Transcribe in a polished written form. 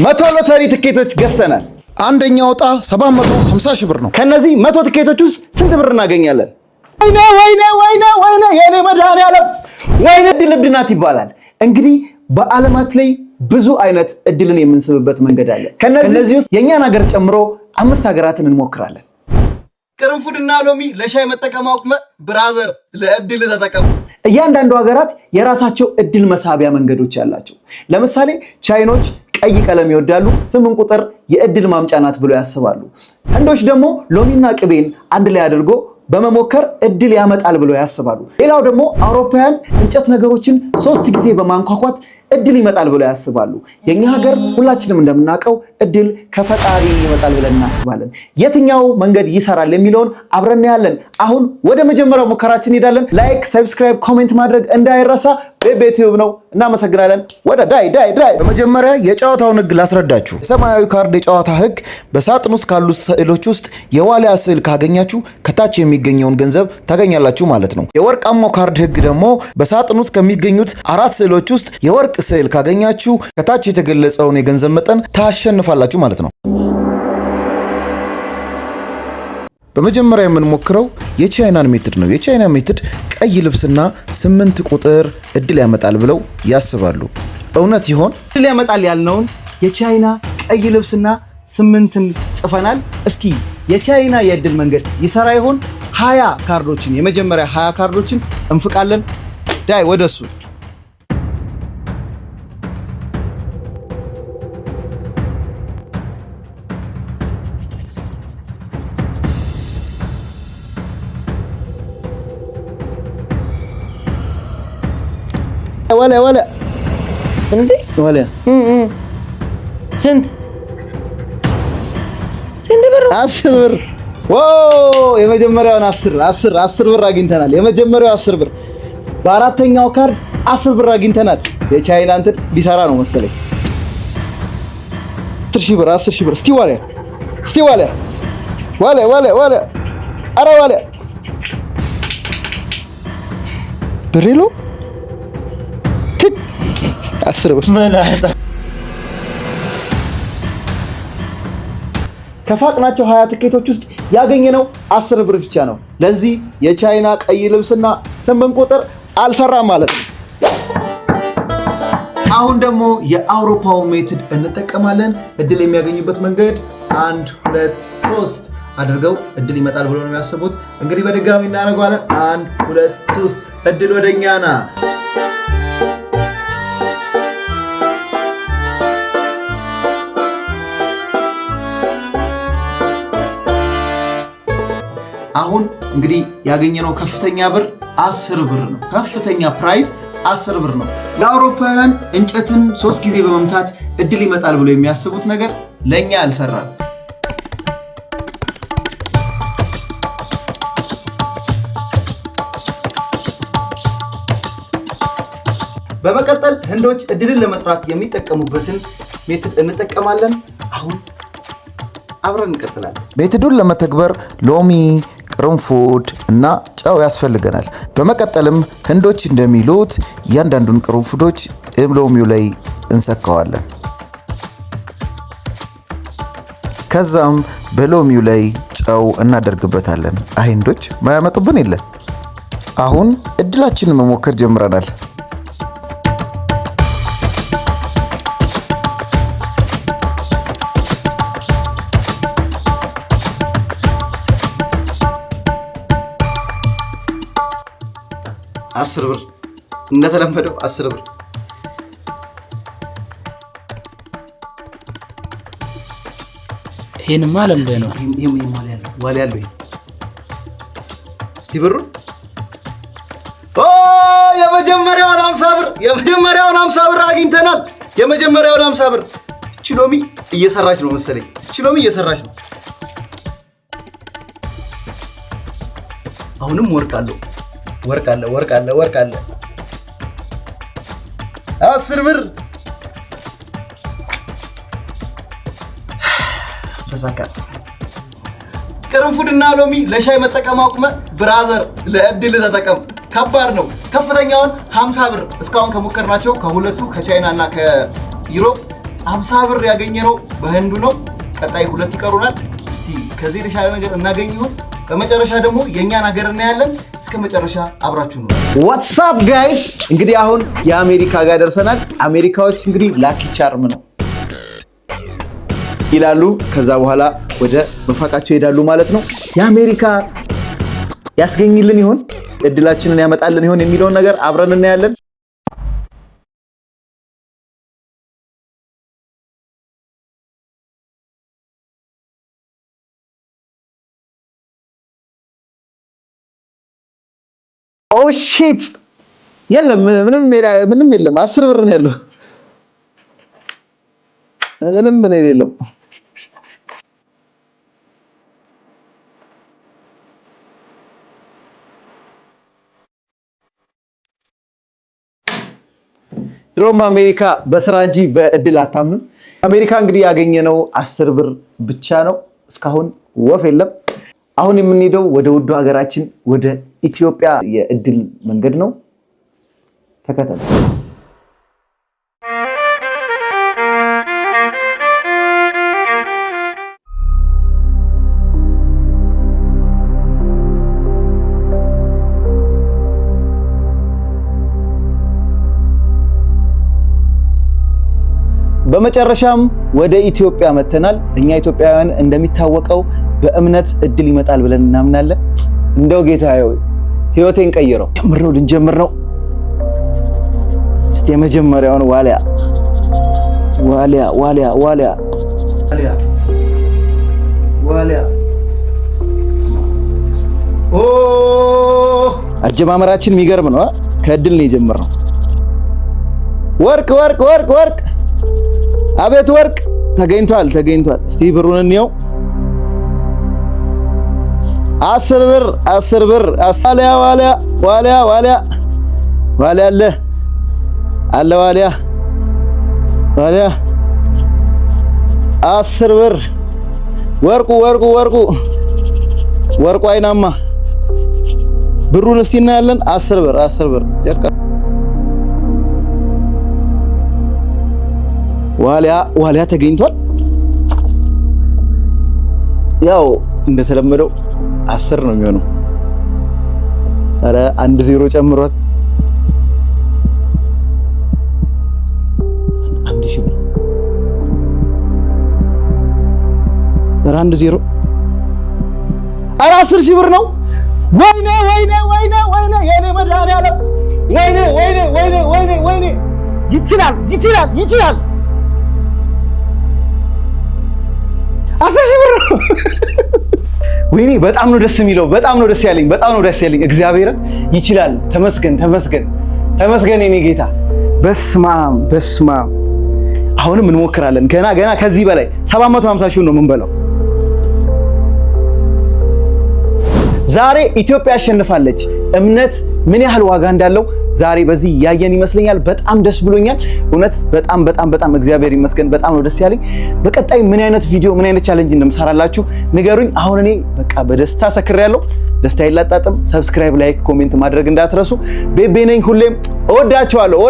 100 ሎተሪ ትኬቶች ገዝተናል። አንደኛው ዕጣ 750 ሺህ ብር ነው። ከነዚህ 100 ትኬቶች ውስጥ ስንት ብር እናገኛለን? ወይኔ የኔ መድኃኒዓለም ወይኔ እድል እብድ ናት ይባላል። እንግዲህ በዓለማት ላይ ብዙ አይነት እድልን የምንስብበት መንገድ አለ። ከነዚህ ውስጥ የኛን ሀገር ጨምሮ 5 ሀገራትን እንሞክራለን። ቅርንፉድና ሎሚ ለሻይ መጠቀም አቁመ ብራዘር ለእድል ተጠቀሙ። እያንዳንዱ ሀገራት የራሳቸው እድል መሳቢያ መንገዶች አላቸው። ለምሳሌ ቻይኖች ቀይ ቀለም ይወዳሉ። 8 ቁጥር የእድል ማምጫ ናት ብለው ያስባሉ። ህንዶች ደግሞ ሎሚና ቅቤን አንድ ላይ አድርጎ በመሞከር እድል ያመጣል ብለው ያስባሉ። ሌላው ደግሞ አውሮፓውያን እንጨት ነገሮችን 3 ጊዜ በማንኳኳት እድል ይመጣል ብለው ያስባሉ። የኛ ሀገር ሁላችንም እንደምናውቀው እድል ከፈጣሪ ይመጣል ብለን እናስባለን። የትኛው መንገድ ይሰራል የሚለውን አብረን ያለን። አሁን ወደ መጀመሪያው ሙከራችን እንሄዳለን። ላይክ፣ ሰብስክራይብ፣ ኮሜንት ማድረግ እንዳይረሳ። ቤቤቲዩብ ነው። እናመሰግናለን። ወደ ዳይ በመጀመሪያ የጨዋታውን ህግ ላስረዳችሁ። የሰማያዊ ካርድ የጨዋታ ህግ በሳጥን ውስጥ ካሉት ስዕሎች ውስጥ የዋሊያ ስዕል ካገኛችሁ ከታች የሚገኘውን ገንዘብ ታገኛላችሁ ማለት ነው። የወርቃማው ካርድ ህግ ደግሞ በሳጥን ውስጥ ከሚገኙት 4 ስዕሎች ውስጥ የወርቅ ስዕል ካገኛችሁ ከታች የተገለጸውን የገንዘብ መጠን ታሸንፋላችሁ ማለት ነው። በመጀመሪያ የምንሞክረው የቻይናን ሜትድ ነው። የቻይና ሜትድ ቀይ ልብስና 8 ቁጥር እድል ያመጣል ብለው ያስባሉ። እውነት ይሆን? እድል ያመጣል ያልነውን የቻይና ቀይ ልብስና 8ን ጽፈናል። እስኪ የቻይና የእድል መንገድ ይሰራ ይሆን? 20 ካርዶችን የመጀመሪያ 20 ካርዶችን እንፍቃለን። ዳይ ወደሱ ወለ እንዴ ወለ ስንት ብር? 10 ብር። የመጀመሪያውን 10 ብር አግኝተናል። የመጀመሪያው 10 ብር። በአራተኛው ካርድ 10 ብር አግኝተናል። የቻይና እንትን ሊሰራ ነው መሰለኝ። 10 ሺህ ብር። እስቲ ዋለ አረ ዋለ ብሬሎ 10 ብር ከፋቅናቸው 20 ትኬቶች ውስጥ ያገኘነው 10 ብር ብቻ ነው። ለዚህ የቻይና ቀይ ልብስና 8 ቁጥር አልሰራም ማለት ነው። አሁን ደግሞ የአውሮፓው ሜትድ እንጠቀማለን። እድል የሚያገኙበት መንገድ 1 2 3 አድርገው እድል ይመጣል ብሎ ነው የሚያስቡት። እንግዲህ በድጋሚ እናደርገዋለን። 1 2 3 እድል ወደኛ ና። አሁን እንግዲህ ያገኘነው ከፍተኛ ብር 10 ብር ነው። ከፍተኛ ፕራይስ 10 ብር ነው። ለአውሮፓውያን እንጨትን 3 ጊዜ በመምታት እድል ይመጣል ብሎ የሚያስቡት ነገር ለኛ አልሰራም። በመቀጠል ህንዶች እድልን ለመጥራት የሚጠቀሙበትን ሜትድ እንጠቀማለን። አሁን አብረን እንቀጥላለን። ሜትዱን ለመተግበር ሎሚ፣ ቅርንፉድ እና ጨው ያስፈልገናል። በመቀጠልም ህንዶች እንደሚሉት እያንዳንዱን ቅርንፉዶች ሎሚው ላይ እንሰካዋለን። ከዛም በሎሚው ላይ ጨው እናደርግበታለን። ህንዶች ማያመጡብን የለ። አሁን እድላችንን መሞከር ጀምረናል። አስር ብር እንደተለመደው 10 ብር። ይሄንማ ለምደ ነው ዋሊያለው። እስቲ ብሩ የመጀመሪያውን 50 ብር አግኝተናል። የመጀመሪያውን 50 ብር። ቺሎሚ እየሰራች ነው መሰለኝ። አሁንም ወርቅ አለ። 10 ብር ተሳካ። ቅርንፉድና ሎሚ ለሻይ መጠቀም አቁመ ብራዘር ለእድል ተጠቀም። ከባድ ነው። ከፍተኛውን 50 ብር እስካሁን ከሞከርናቸው ከሁለቱ ከቻይና እና ከዩሮፕ 50 ብር ያገኘነው በህንዱ ነው። ቀጣይ 2 ይቀሩናል። እስቲ ከዚህ የተሻለ ነገር እናገኝ ይሆን? በመጨረሻ ደግሞ የኛን ሀገር እናያለን። እስከ መጨረሻ አብራችሁ ነው። ዋትስ አፕ ጋይስ፣ እንግዲህ አሁን የአሜሪካ ጋር ደርሰናል። አሜሪካዎች እንግዲህ ላኪ ቻርም ነው ይላሉ። ከዛ በኋላ ወደ መፋቃቸው ይሄዳሉ ማለት ነው። የአሜሪካ ያስገኝልን ይሆን? እድላችንን ያመጣልን ይሆን የሚለውን ነገር አብረን እናያለን። ኦ ሺት! የለም ምንም የለም። 10 ብር ነው ያለው። ምንም የለም። ድሮም አሜሪካ በስራ እንጂ በእድል አታምንም። አሜሪካ እንግዲህ ያገኘነው 10 ብር ብቻ ነው። እስካሁን ወፍ የለም። አሁን የምንሄደው ወደ ውዱ ሀገራችን ወደ ኢትዮጵያ የእድል መንገድ ነው። ተከተሉ። በመጨረሻም ወደ ኢትዮጵያ መተናል። እኛ ኢትዮጵያውያን እንደሚታወቀው በእምነት እድል ይመጣል ብለን እናምናለን። እንደው ጌታዬ ህይወቴን ቀይረው። ልንጀምር ነው። እስቲ የመጀመሪያውን ዋሊያ ኦ አጀማመራችን የሚገርም ነው። ከእድል ነው የጀመርነው። ወርቅ አቤት ወርቅ ተገኝቷል። እስቲ ብሩን እንየው። 10 ብር ዋሊያ አለ ዋሊያ 10 ብር ወርቁ አይናማ ብሩን እስቲ እናያለን። 10 ብር ዋሊያ ተገኝቷል። ያው እንደተለመደው 10 ነው የሚሆነው። ኧረ 1 0 ጨምሯል። 1000 ብር ኧረ 1 0 ኧረ 10,000 ብር ነው። ወይኔ የኔ መድኃኒዓለም ወይኔ ይችላል 10,000 ብር ነው። ወይኔ በጣም ነው ደስ የሚለው። በጣም ነው ደስ ያለኝ። እግዚአብሔርን ይችላል። ተመስገን የኔ ጌታ። በስማም አሁንም እንሞክራለን። ገና ከዚህ በላይ 750 ሺህ ነው የምንበላው። ዛሬ ኢትዮጵያ አሸንፋለች። እምነት ምን ያህል ዋጋ እንዳለው ዛሬ በዚህ ያየን ይመስለኛል። በጣም ደስ ብሎኛል። እውነት በጣም እግዚአብሔር ይመስገን። በጣም ነው ደስ ያለኝ። በቀጣይ ምን አይነት ቪዲዮ ምን አይነት ቻሌንጅ እንደምሰራላችሁ ንገሩኝ። አሁን እኔ በቃ በደስታ ሰክሬያለሁ። ደስታ ይላጣጥም። ሰብስክራይብ፣ ላይክ፣ ኮሜንት ማድረግ እንዳትረሱ። ቤቤ ነኝ። ሁሌም እወዳችኋለሁ።